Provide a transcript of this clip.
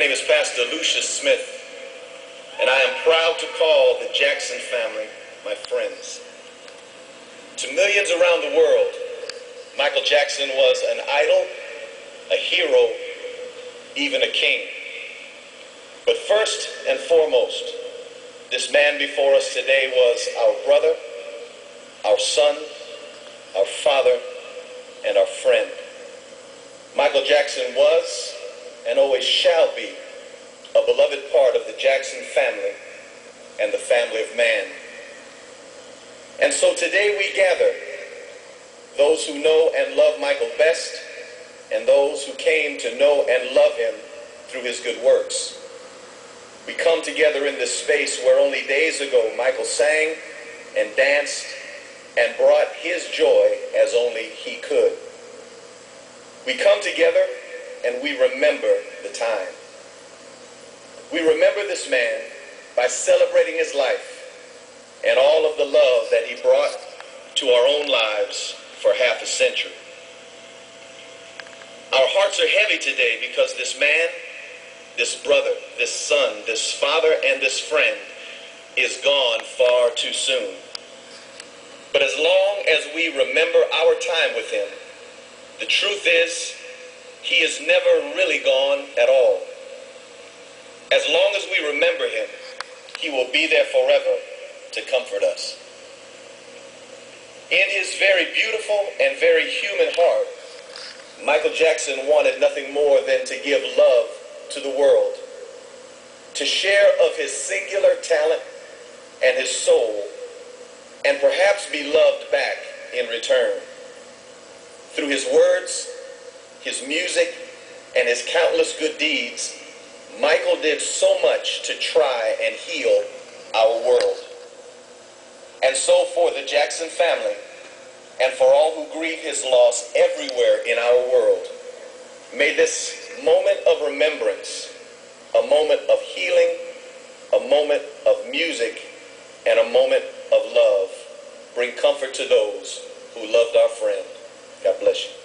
name is Pastor Lucius Smith, and I am proud to call the Jackson family my friends. To millions around the world, Michael Jackson was an idol, a hero, even a king. But first and foremost, this man before us today was our brother, our son, our father, and our friend. Michael Jackson was and always shall be a beloved part of the Jackson family and the family of man. And so today we gather those who know and love Michael best and those who came to know and love him through his good works. We come together in this space where only days ago Michael sang and danced and brought his joy as only he could. We come together and we remember the time. We remember this man by celebrating his life and all of the love that he brought to our own lives for half a century. Our hearts are heavy today because this man, this brother, this son, this father, and this friend is gone far too soon. But as long as we remember our time with him, the truth is, he is never really gone at all. As long as we remember him, he will be there forever to comfort us. In his very beautiful and very human heart, Michael Jackson wanted nothing more than to give love to the world, to share of his singular talent and his soul, and perhaps be loved back in return. Through his words, his music, and his countless good deeds, Michael did so much to try and heal our world. And so for the Jackson family, and for all who grieve his loss everywhere in our world, may this moment of remembrance, a moment of healing, a moment of music, and a moment of love bring comfort to those who loved our friend. God bless you.